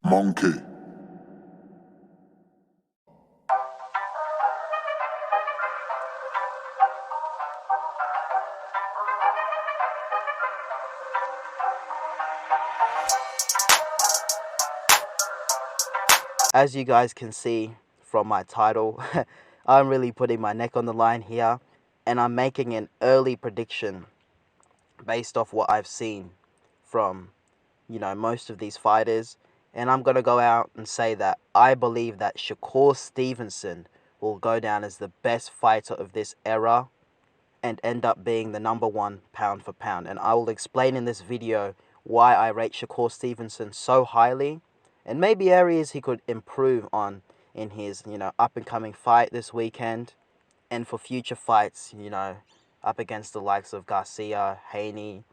Monkey. As you guys can see from my title, I'm really putting my neck on the line here, and I'm making an early prediction based off what I've seen from, most of these fighters. And I'm going to go out and say that I believe that Shakur Stevenson will go down as the best fighter of this era and end up being the number one pound for pound. And I will explain in this video why I rate Shakur Stevenson so highly, and maybe areas he could improve on in his, up and coming fight this weekend, and for future fights, up against the likes of Garcia, Haney,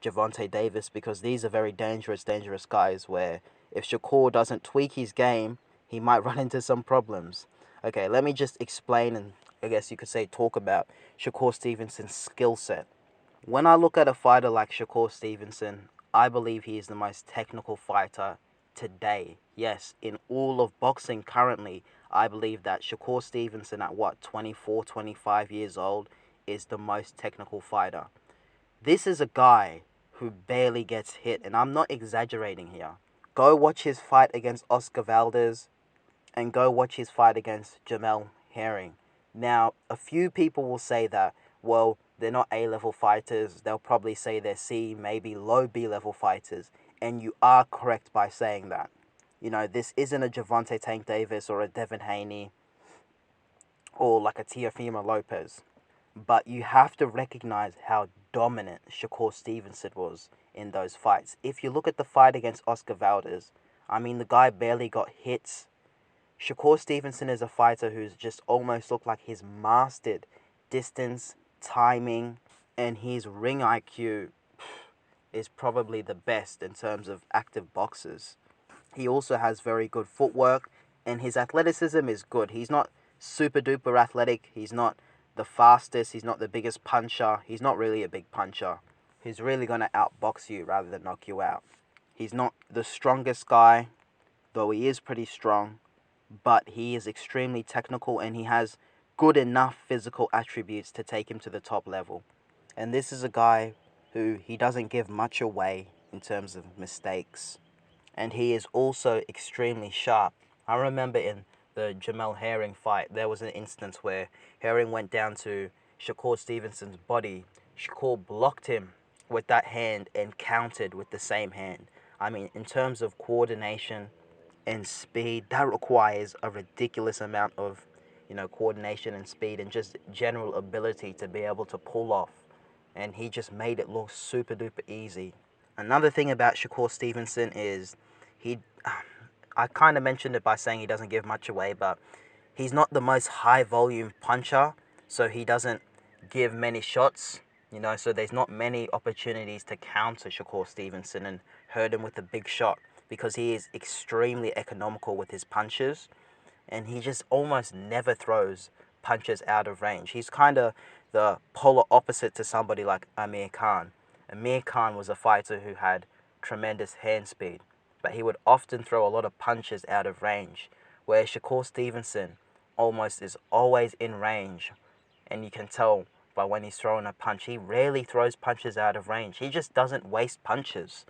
Gervonta Davis, because these are very dangerous guys where if Shakur doesn't tweak his game, he might run into some problems. Okay, let me just explain and I guess you could say talk about Shakur Stevenson's skill set. When I look at a fighter like Shakur Stevenson, I believe he is the most technical fighter today. Yes, in all of boxing currently, I believe that Shakur Stevenson at 24, 25 years old is the most technical fighter. This is a guy who barely gets hit, and I'm not exaggerating here. Go watch his fight against Oscar Valdez and go watch his fight against Jamel Herring. Now, a few people will say that, well, they're not A-level fighters. They'll probably say they're C, maybe low B-level fighters. And you are correct by saying that. This isn't a Gervonta Tank Davis or a Devin Haney or like a Teofimo Lopez. But you have to recognize how dominant Shakur Stevenson was in those fights. If you look at the fight against Oscar Valdez, I mean, the guy barely got hits. Shakur Stevenson is a fighter who's just almost looked like he's mastered distance, timing, and his ring IQ is probably the best in terms of active boxers. He also has very good footwork, and his athleticism is good. He's not super duper athletic. He's not the fastest. He's not the biggest puncher. He's not really a big puncher. He's really going to outbox you rather than knock you out. He's not the strongest guy, though he is pretty strong, but he is extremely technical and he has good enough physical attributes to take him to the top level. And this is a guy who he doesn't give much away in terms of mistakes. And he is also extremely sharp. I remember in the Jamel Herring fight, there was an instance where Herring went down to Shakur Stevenson's body. Shakur blocked him with that hand and countered with the same hand. I mean, in terms of coordination and speed, that requires a ridiculous amount of, coordination and speed and just general ability to be able to pull off. And he just made it look super duper easy. Another thing about Shakur Stevenson is he, I kind of mentioned it by saying he doesn't give much away, but he's not the most high volume puncher, so he doesn't give many shots, so there's not many opportunities to counter Shakur Stevenson and hurt him with a big shot because he is extremely economical with his punches and he just almost never throws punches out of range. He's kind of the polar opposite to somebody like Amir Khan. Amir Khan was a fighter who had tremendous hand speed, but he would often throw a lot of punches out of range, where Shakur Stevenson almost is always in range, and you can tell by when he's throwing a punch, he rarely throws punches out of range. He just doesn't waste punches.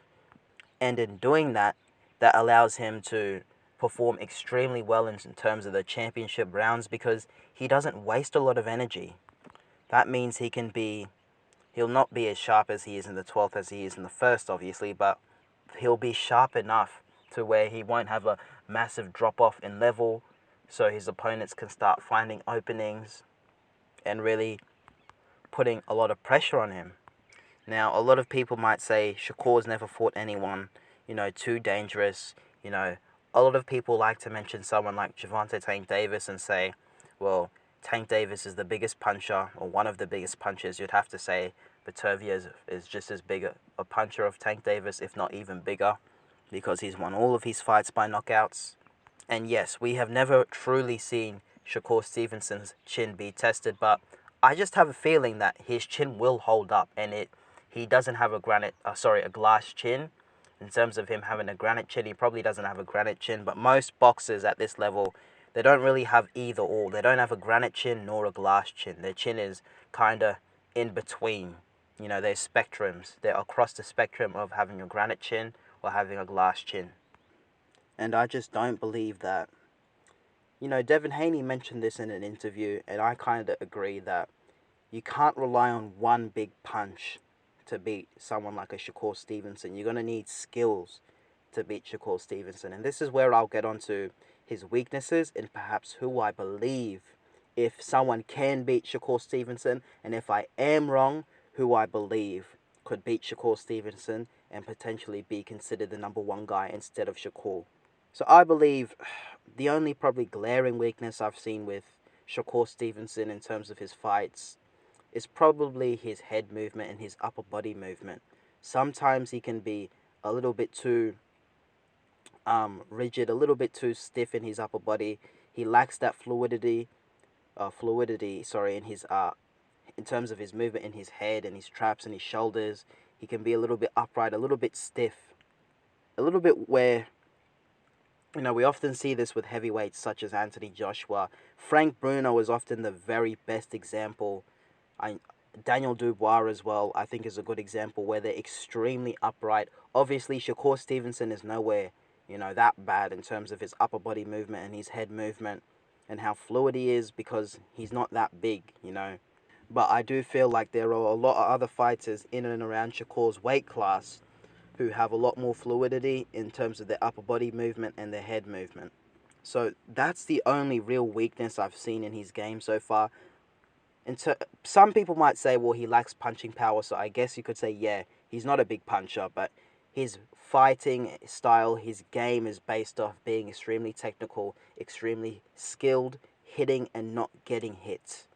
And in doing that, that allows him to perform extremely well in terms of the championship rounds because he doesn't waste a lot of energy. That means he'll not be as sharp as he is in the 12th as he is in the first, obviously, but he'll be sharp enough to where he won't have a massive drop-off in level, so his opponents can start finding openings and really putting a lot of pressure on him. Now, a lot of people might say Shakur's never fought anyone, too dangerous. A lot of people like to mention someone like Gervonta Tank Davis and say, well, Tank Davis is the biggest puncher, or one of the biggest punchers. You'd have to say Beterbiev is just as big a puncher of Tank Davis, if not even bigger, because he's won all of his fights by knockouts. And yes, we have never truly seen Shakur Stevenson's chin be tested, but I just have a feeling that his chin will hold up, and he doesn't have a glass chin. In terms of him having a granite chin, he probably doesn't have a granite chin, but most boxers at this level, they don't really have either or. They don't have a granite chin nor a glass chin. Their chin is kind of in between. You know, they're spectrums. They're across the spectrum of having a granite chin or having a glass chin. And I just don't believe that. You know, Devin Haney mentioned this in an interview, and I kind of agree that you can't rely on one big punch to beat someone like a Shakur Stevenson. You're going to need skills to beat Shakur Stevenson. And this is where I'll get onto his weaknesses and perhaps who I believe if someone can beat Shakur Stevenson, and if I am wrong, who I believe could beat Shakur Stevenson and potentially be considered the number one guy instead of Shakur. So I believe the only probably glaring weakness I've seen with Shakur Stevenson in terms of his fights is probably his head movement and his upper body movement. Sometimes he can be a little bit too rigid, a little bit too stiff in his upper body. He lacks that fluidity, in his in terms of his movement in his head and his traps and his shoulders. He can be a little bit upright, a little bit stiff, a little bit where, you know, we often see this with heavyweights such as Anthony Joshua. Frank Bruno is often the very best example. Daniel Dubois as well, I think, is a good example where they're extremely upright. Obviously, Shakur Stevenson is nowhere, you know, that bad in terms of his upper body movement and his head movement and how fluid he is because he's not that big, you know. But I do feel like there are a lot of other fighters in and around Shakur's weight class who have a lot more fluidity in terms of their upper body movement and their head movement. So that's the only real weakness I've seen in his game so far. And some people might say, well, he lacks punching power, so I guess you could say, yeah, he's not a big puncher, but his fighting style, his game is based off being extremely technical, extremely skilled, hitting and not getting hit,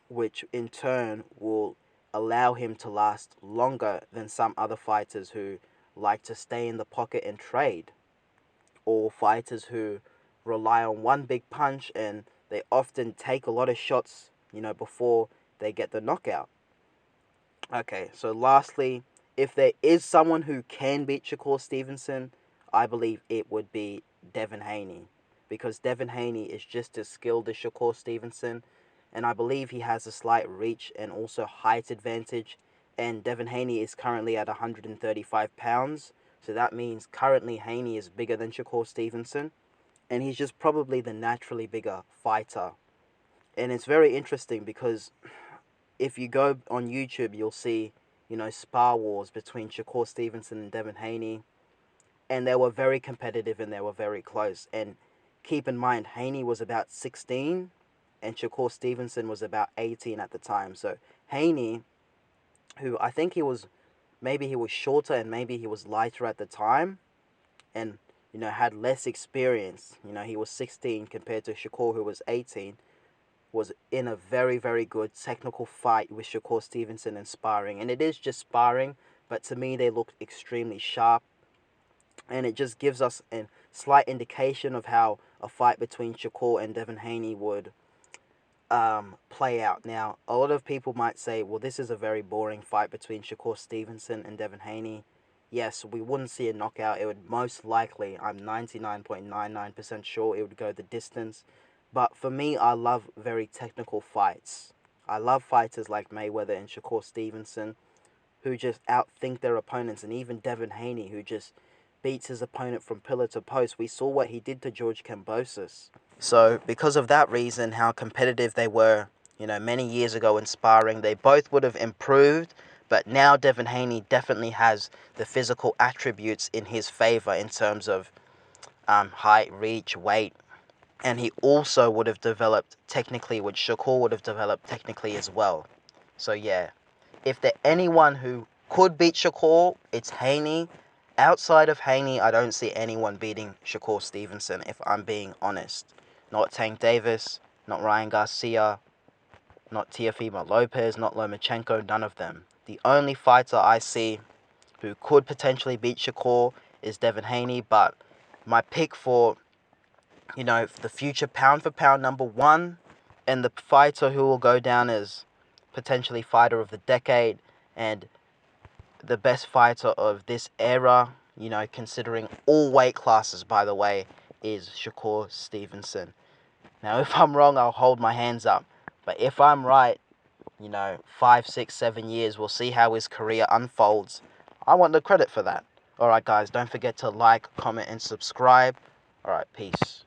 which in turn will allow him to last longer than some other fighters who like to stay in the pocket and trade, or fighters who rely on one big punch and they often take a lot of shots, you know, before they get the knockout. Okay, so lastly, if there is someone who can beat Shakur Stevenson, I believe it would be Devin Haney, because Devin Haney is just as skilled as Shakur Stevenson, and I believe he has a slight reach and also height advantage, and Devin Haney is currently at 135 pounds, so that means currently Haney is bigger than Shakur Stevenson, and he's just probably the naturally bigger fighter. And it's very interesting because if you go on YouTube, you'll see, you know, spar wars between Shakur Stevenson and Devin Haney, and they were very competitive and they were very close. And keep in mind, Haney was about 16 and Shakur Stevenson was about 18 at the time. So Haney, who I think maybe he was shorter and maybe he was lighter at the time, and, you know, had less experience. You know, he was 16 compared to Shakur, who was 18, was in a very, very good technical fight with Shakur Stevenson in sparring. And it is just sparring, but to me they looked extremely sharp. And it just gives us a slight indication of how a fight between Shakur and Devin Haney would play out. Now, a lot of people might say, well, this is a very boring fight between Shakur Stevenson and Devin Haney. Yes, we wouldn't see a knockout. It would most likely, I'm 99.99% sure it would go the distance. But for me, I love very technical fights. I love fighters like Mayweather and Shakur Stevenson who just outthink their opponents, and even Devin Haney who just beats his opponent from pillar to post. We saw what he did to George Kambosos. So because of that reason, how competitive they were, you know, many years ago in sparring, they both would have improved. But now Devin Haney definitely has the physical attributes in his favor in terms of height, reach, weight. And he also would have developed technically, which Shakur would have developed technically as well. So yeah, if there's anyone who could beat Shakur, it's Haney. Outside of Haney, I don't see anyone beating Shakur Stevenson, if I'm being honest. Not Tank Davis, not Ryan Garcia, not Teofimo Lopez, not Lomachenko, none of them. The only fighter I see who could potentially beat Shakur is Devin Haney, but my pick for, you know, the future pound for pound number one and the fighter who will go down as potentially fighter of the decade and the best fighter of this era you know, considering all weight classes, by the way, is Shakur Stevenson. Now, if I'm wrong, I'll hold my hands up. But if I'm right, you know, 5, 6, 7 years, we'll see how his career unfolds. I want the credit for that. Alright, guys, don't forget to like, comment, and subscribe. Alright, peace.